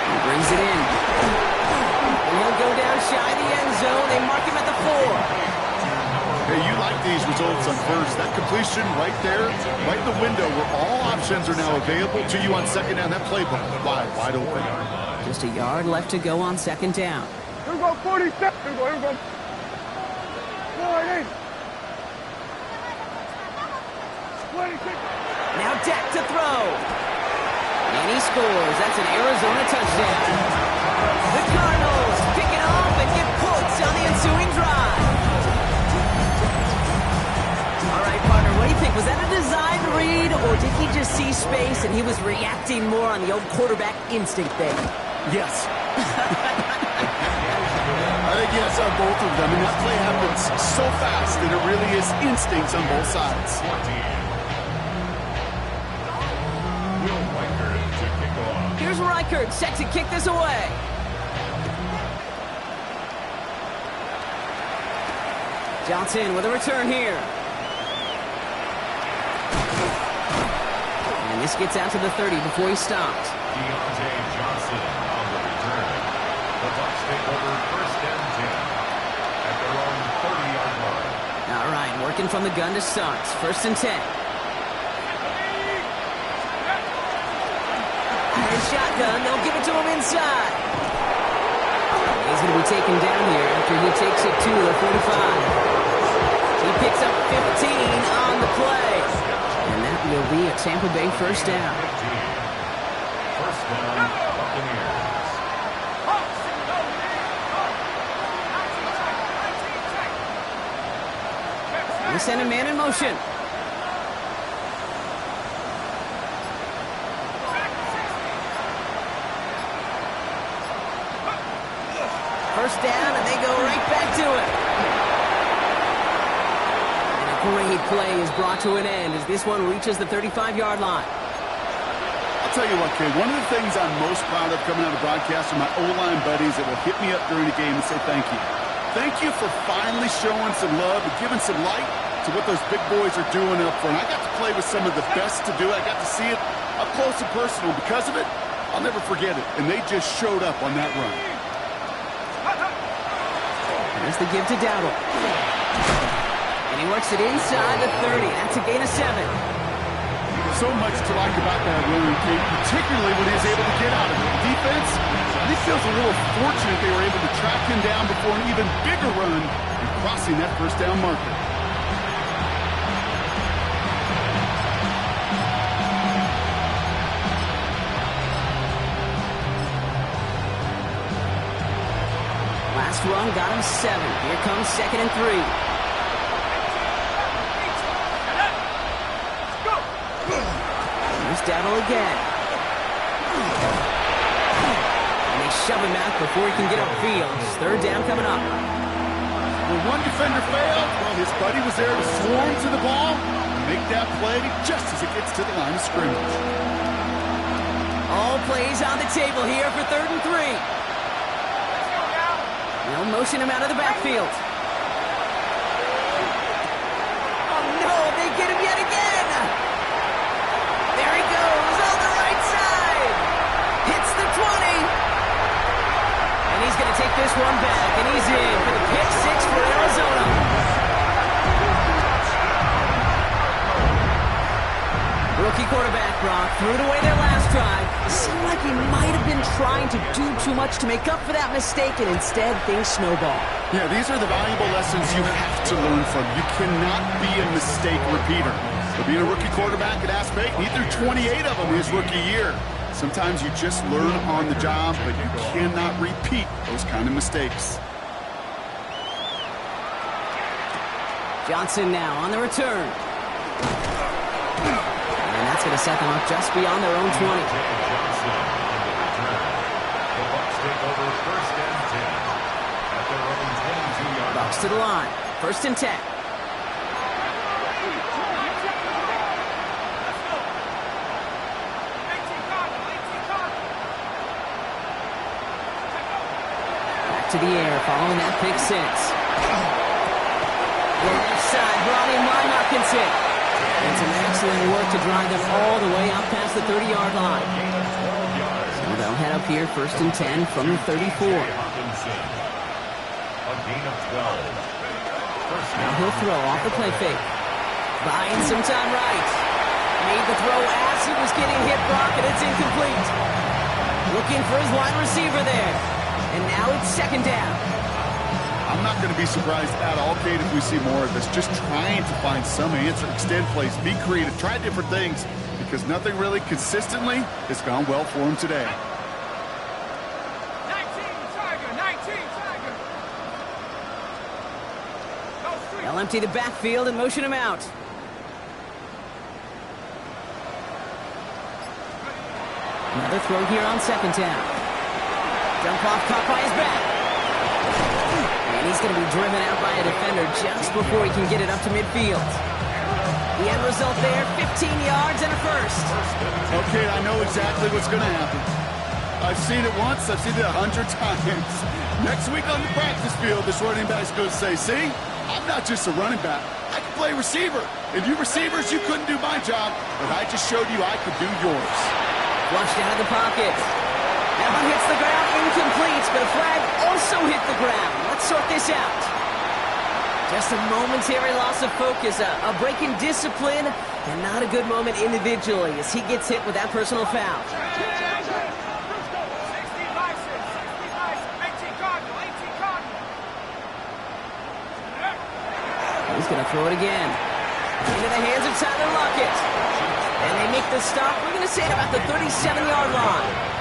He brings it in. And he'll go down shy of the end zone. They mark him at the 4. Hey, you like these results on first. That completion right there, right in the window where all options are now available to you on 2nd down. That playbook wide open. Just a yard left to go on 2nd down. Here we go, 47. Here we go. Line in. 26. Now Dak to throw. And he scores. That's an Arizona touchdown. The Cardinals pick it off and get points on the ensuing drive. All right, partner, what do you think? Was that a design read, or did he just see space and he was reacting more on the old quarterback instinct thing? Yes. I think yes on both of them. And that play happens so fast that it really is instincts on both sides. Here's Reichard set to kick this away. Johnson with a return here. And this gets out to the 30 before he stopped. Deontay Johnson on the return. The Bucs take over 1st and 10 at their own 30-yard line. All right, working from the gun to start. 1st and 10. Shotgun, they'll give it to him inside. He's going to be taken down here after he takes it to the 45. He picks up 15 on the play. And that will be a Tampa Bay 1st down. down, Buccaneers. We send a man in motion. First down, and they go right back to it. And a great play is brought to an end as this one reaches the 35-yard line. I'll tell you what, kid, one of the things I'm most proud of coming out of broadcast are my O-line buddies that will hit me up during the game and say thank you. Thank you for finally showing some love and giving some light to what those big boys are doing up front. I got to play with some of the best to do it. I got to see it up close and personal. Because of it, I'll never forget it. And they just showed up on that run. Here's the give to Dowdle. And he works it inside the 30. That's a gain of 7. So much to like about that run, Kate, particularly when he was able to get out of it. Defense, he feels a little fortunate they were able to track him down before an even bigger run and crossing that first down marker. Last run got him 7. Here comes 2nd and 3. Here's Dowdle again. And they shove him out before he can get upfield. 3rd down coming up. When one defender failed, well, his buddy was there to swarm to the ball and make that play just as it gets to the line of scrimmage. All plays on the table here for 3rd and 3. They'll motion him out of the backfield. Oh no, they get him yet again. There he goes on the right side. Hits the 20. And he's going to take this one back, and he's in for the pick 6 for Arizona. Rookie quarterback Brock threw it away their last drive. It seemed like he might have been trying to do too much to make up for that mistake, and instead things snowball. Yeah, these are the valuable lessons you have to learn from. You cannot be a mistake repeater. So being a rookie quarterback at App State, he threw 28 of them his rookie year. Sometimes you just learn on the job, but you cannot repeat those kind of mistakes. Johnson now on the return. And that's going to set them up just beyond their own 20. Johnson on the return. The Bucs take over 1st and 10 at their own 22-yard line. Bucs to the line. 1st and 10. Back to the air following that pick 6. The left side brought in by Hopkinson. And some excellent work to drive them all the way out past the 30-yard line. So they'll head up here 1st and 10 from the 34. Hopkinson. A gain of 12. Now he'll throw off the play fake. Buying some time right. Made the throw as he was getting hit, Brock, and it's incomplete. Looking for his wide receiver there. And now it's 2nd down. I'm not going to be surprised at all, Kate, if we see more of this. Just trying to find some answer, extend plays, be creative, try different things, because nothing really consistently has gone well for him today. 19 Tiger. They'll empty the backfield and motion him out. Another throw here on 2nd down. Dump off caught by his back. And he's going to be driven out by a defender just before he can get it up to midfield. The end result there, 15 yards and a 1st. Okay, I know exactly what's going to happen. I've seen it once, I've seen it 100 times. Next week on the practice field, this running back's going to say, see, I'm not just a running back. I can play receiver. And you receivers, you couldn't do my job, but I just showed you I could do yours. Flushed out of the pocket. That one hits the ground, incomplete, but a flag also hit the ground. Let's sort this out. Just a momentary loss of focus, a break in discipline, and not a good moment individually as he gets hit with that personal foul. He's going to throw it again. Into the hands of Tyler Lockett. And they make the stop, we're going to say, at about the 37-yard line.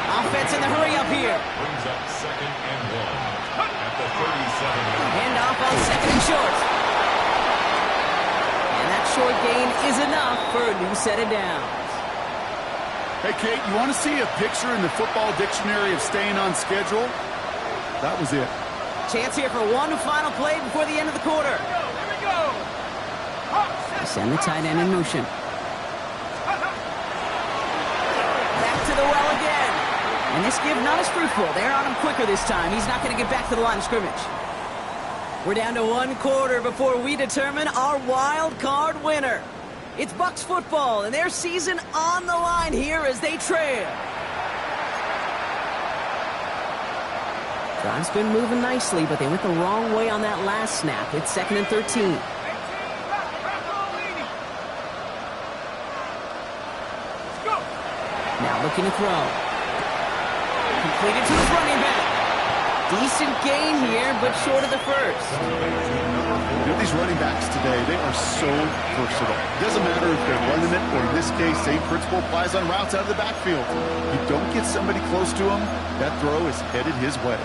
Offense in the hurry up here. Brings up 2nd and 1 at the 37-yard. Hand off on 2nd and short. And that short gain is enough for a new set of downs. Hey, Kate, you want to see a picture in the football dictionary of staying on schedule? That was it. Chance here for one final play before the end of the quarter. Here we go. Send the tight end in motion. Back to the well again. And this give not as fruitful. They're on him quicker this time. He's not going to get back to the line of scrimmage. We're down to one quarter before we determine our wild card winner. It's Bucs football, and their season on the line here as they trail. Drive's been moving nicely, but they went the wrong way on that last snap. It's 2nd and 13. Now looking to throw. Completed to his running back. Decent gain here, but short of the first. You know, these running backs today, they are so versatile. It doesn't matter if they're running it, or in this case, same principle applies on routes out of the backfield. You don't get somebody close to him, that throw is headed his way.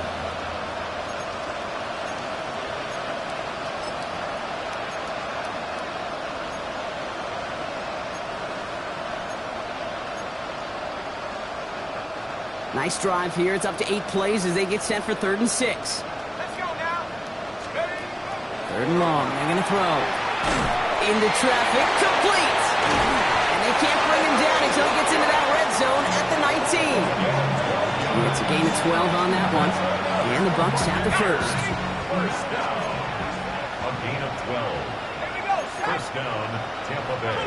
Nice drive here. It's up to 8 plays as they get sent for 3rd and 6. Let's go now. 3rd and long. They're going to throw. Into traffic. Complete. And they can't bring him down until he gets into that red zone at the 19. It's a gain of 12 on that one. And the Bucs have the first. First down. A gain of 12. First down, Tampa Bay.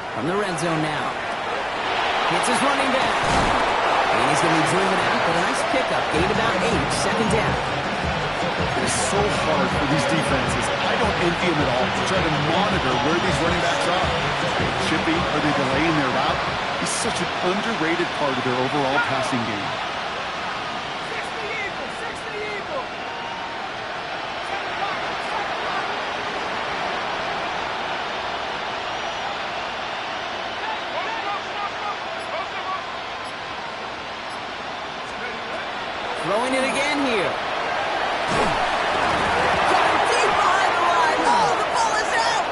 From the red zone now. Hits his running back. And he's going to be driven out, but a nice pickup. Gain about 8. 2nd down. It is so hard for these defenses. I don't envy them at all to try to monitor where these running backs are. Are they chipping? Are they delaying their route? He's such an underrated part of their overall passing game. Throwing it again here. Coming deep behind the line. Oh, the ball is out.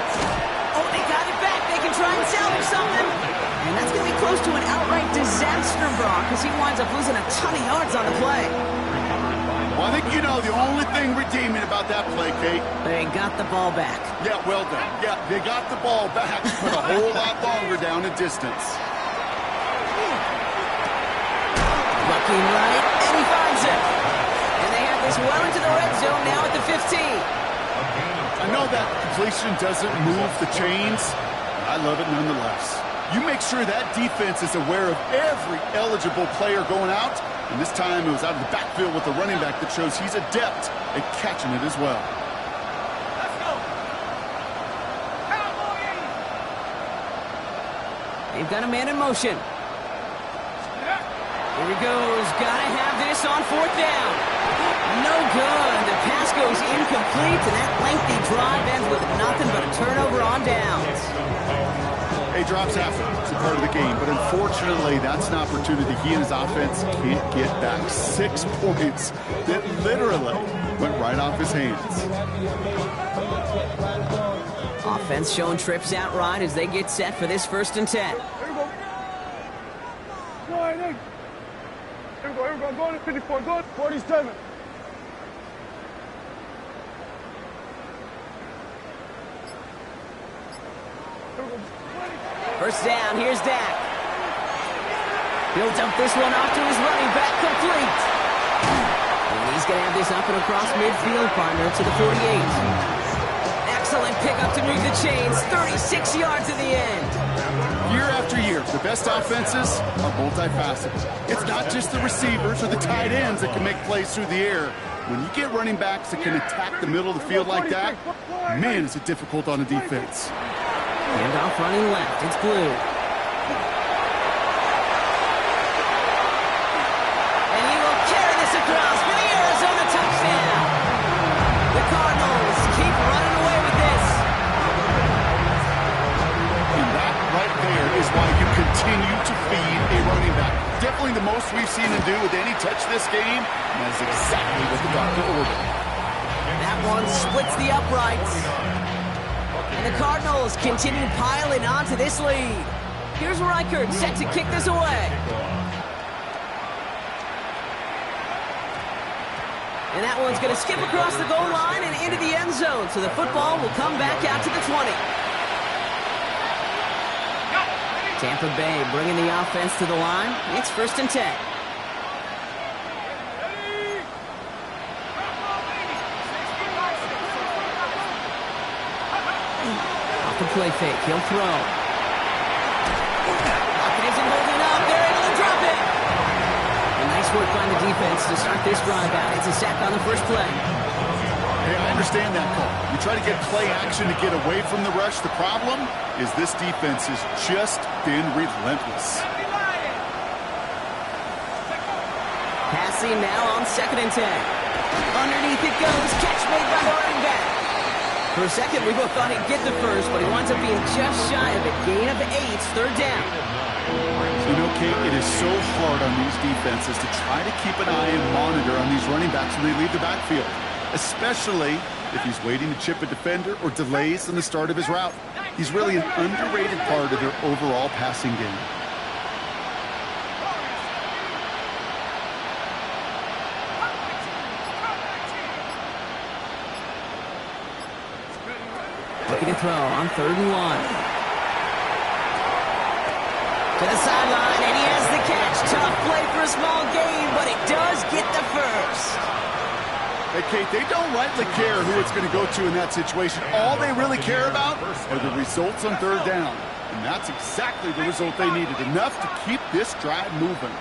Oh, they got it back. They can try and salvage something. And that's going to be close to an outright disaster, Brock, because he winds up losing a ton of yards on the play. Well, I think you know the only thing redeeming about that play, Kate. They got the ball back. Yeah, well done. Yeah, they got the ball back, but a whole lot longer down in distance. Looking right, and he finds it. And they have this well into the red zone now at the 15. I know that completion doesn't move the chains. I love it nonetheless. You make sure that defense is aware of every eligible player going out. And this time it was out of the backfield with the running back that shows he's adept at catching it as well. Let's go. They've got a man in motion. Here he goes. Gotta have this on 4th down. No good. The pass goes incomplete, and that lengthy drive ends with nothing but a turnover on downs. Hey, drops happen. It's a part of the game. But unfortunately, that's an opportunity he and his offense can't get back. 6 points that literally went right off his hands. Offense showing trips out right as they get set for this 1st and 10. Here we go. Go ahead, Here we go. Here we go. Go to 54. Go to 47. First down, here's Dak. He'll dump this one off to his running back, complete. And he's going to have this up and across midfield, partner, to the 48. Excellent pickup to move the chains, 36 yards in the end. Year after year, the best offenses are multifaceted. It's not just the receivers or the tight ends that can make plays through the air. When you get running backs that can attack the middle of the field like that, man, is it difficult on a defense. Handoff running left. It's Blue. And he will carry this across for the Arizona touchdown. The Cardinals keep running away with this. And that right there continue to feed a running back. Definitely the most we've seen him do with any touch this game, and that's exactly what the doctor ordered. That one splits the uprights. And the Cardinals continue piling onto this lead. Here's Reichert set to kick this away. And that one's going to skip across the goal line and into the end zone, so the football will come back out to the 20. Tampa Bay bringing the offense to the line. It's 1st and 10. Off the play fake, he'll throw. Lockett isn't holding up. They're able to drop it. And nice work by the defense to start this drive out. It's a sack on the first play. Hey, I understand that call. You try to get play action to get away from the rush. The problem is this defense has just been relentless. Passing now on 2nd and 10. Underneath it goes. Catch made by the running back. For a second, we both thought he'd get the first, but he winds up being just shy of it. Gain of 8, 3rd down. You know, Kate, it is so hard on these defenses to try to keep an eye and monitor on these running backs when they leave the backfield, especially if he's waiting to chip a defender or delays in the start of his route. He's really an underrated part of their overall passing game. Looking to throw on 3rd and 1. To the sideline, and he has the catch. Tough play for a small gain, but it does get the first. Hey, Kate, they don't rightly care who it's going to go to in that situation. All they really care about are the results on 3rd down. And that's exactly the result they needed. Enough to keep this drive moving.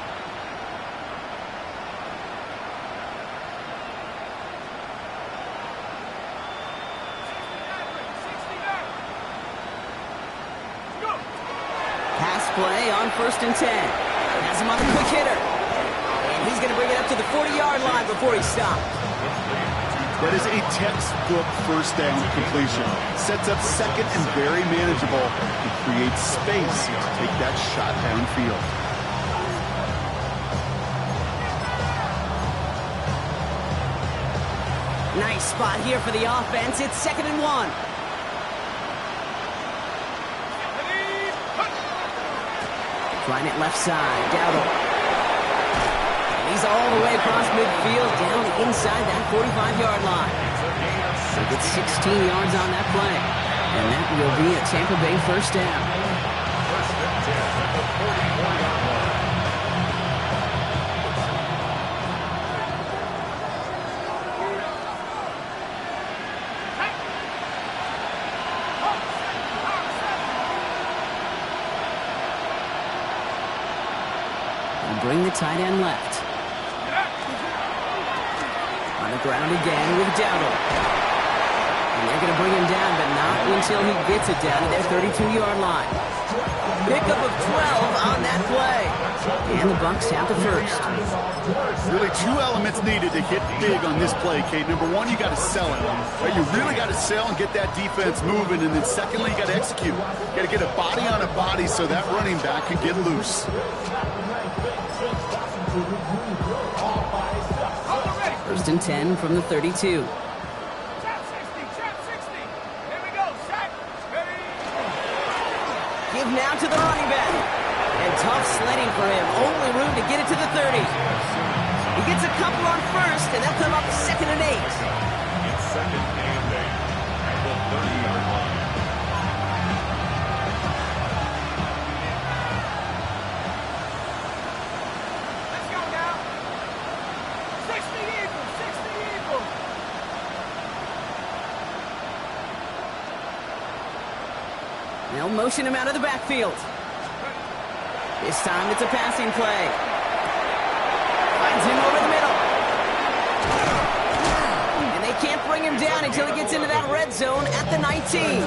Pass play on 1st and 10. Has him on the quick hitter. And he's going to bring it up to the 40-yard line before he stops. That is a textbook 1st down completion. Sets up 2nd and very manageable and creates space to take that shot downfield. Nice spot here for the offense. It's 2nd and 1. Trying it left side. Dowdle. And he's all the way across midfield, down inside that 45-yard line. So gets 16 yards on that play. And that will be a Tampa Bay 1st down. 1st and 10 at the 44-yard line. Bring the tight end left. On the ground again with Dowdle. And they're going to bring him down, but not until he gets it down to their 32-yard line. Pickup of 12 on that play. And the Bucs have the first. Really 2 elements needed to hit big on this play, Kate. Number 1, you got to sell it. Right? You really got to sell and get that defense moving. And then secondly, you got to execute. You got to get a body on a body so that running back can get loose. 1st and 10 from the 32. Give now to the running back. And tough sledding for him. Only room to get it to the 30. He gets a couple on 1st, and they'll come up 2nd and 8. It's 2nd and 8 at the 30-yard line. Let's go now. 60 Eagles, 60 Eagles. They'll motion him out of the backfield. This time it's a passing play. Finds him over the middle. And they can't bring him down until he gets into that red zone at the 19.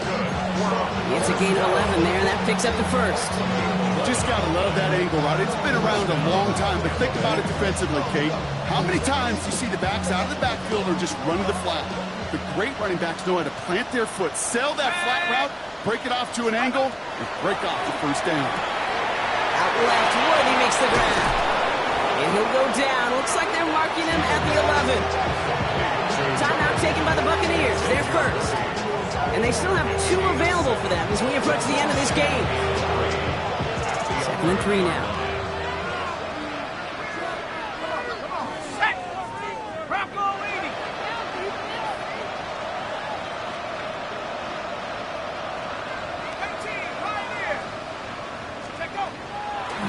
It's a gain of 11 there, and that picks up the first. You just got to love that angle, right? It's been around a long time, but think about it defensively, Kate. How many times do you see the backs out of the backfield or just run to the flat? The great running backs know how to plant their foot, sell that flat route, break it off to an angle, and break off the 1st down. left. Worthy makes the grab. And he'll go down. Looks like they're marking him at the 11. Timeout taken by the Buccaneers. They're first. And they still have 2 available for them as we approach the end of this game. 2nd and 3 now.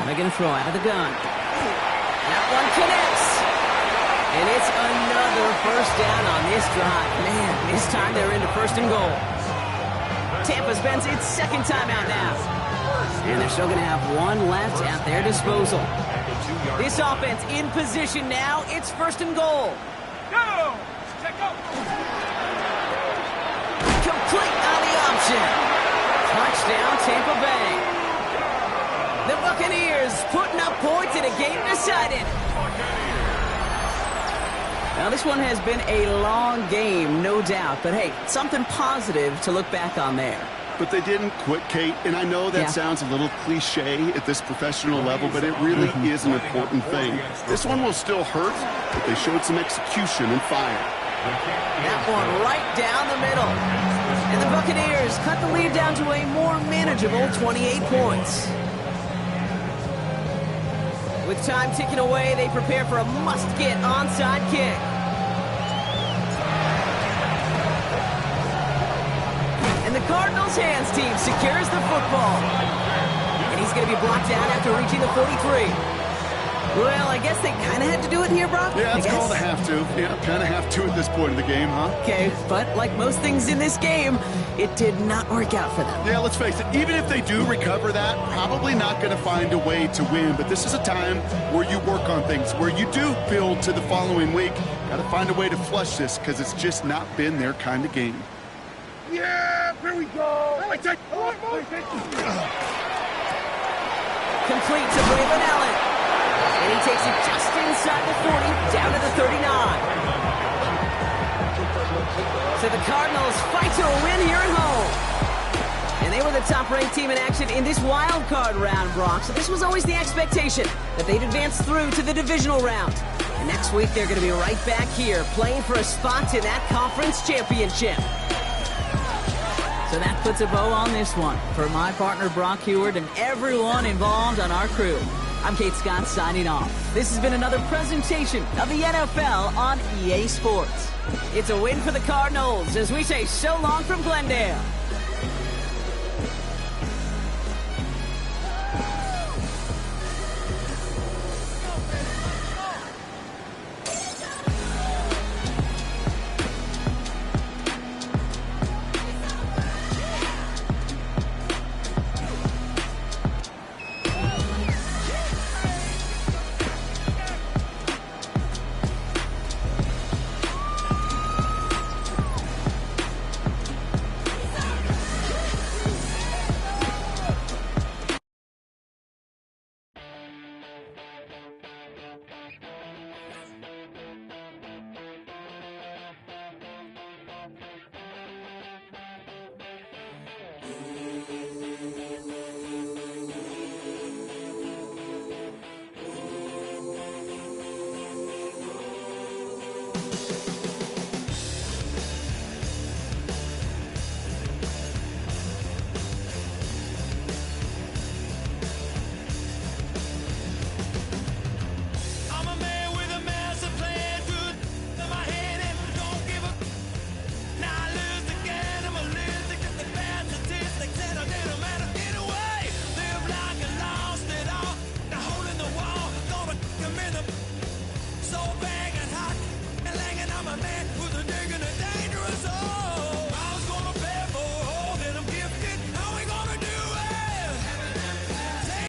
They're going to throw out of the gun. That one connects. And it's another first down on this drive. Man, this time they're into 1st and goal. Tampa spends its 2nd timeout now. And they're still going to have 1 left at their disposal. This offense in position now. It's 1st and goal. Go! Check out! Complete on the option. Touchdown, Tampa Bay. The Buccaneers putting up points in a game decided. Now, this one has been a long game, no doubt. But, hey, something positive to look back on there. But they didn't quit, Kate, and I know that sounds a little cliche at this professional level, but it really is an important thing. This one will still hurt, but they showed some execution and fire. That one right down the middle. And the Buccaneers cut the lead down to a more manageable 28 points. With time ticking away, they prepare for a must-get onside kick. And the Cardinals' hands team secures the football. And he's going to be blocked down after reaching the 43. Well, I guess they kind of had to do it here, Brock. Yeah, it's called a have to. Yeah, kind of have to at this point in the game, huh? Okay, but like most things in this game, it did not work out for them. Yeah, let's face it, even if they do recover that, probably not going to find a way to win. But this is a time where you work on things, where you do build to the following week. Got to find a way to flush this because it's just not been their kind of game. Yeah, here we go. Complete to Braylon Allen. And he takes it just inside the 40, down to the 39. So the Cardinals fight to a win here at home. And they were the top-ranked team in action in this wild card round, Brock. So this was always the expectation, that they'd advance through to the divisional round. And next week, they're going to be right back here, playing for a spot in that conference championship. So that puts a bow on this one. For my partner, Brock Huard, and everyone involved on our crew, I'm Kate Scott signing off. This has been another presentation of the NFL on EA Sports. It's a win for the Cardinals as we say so long from Glendale.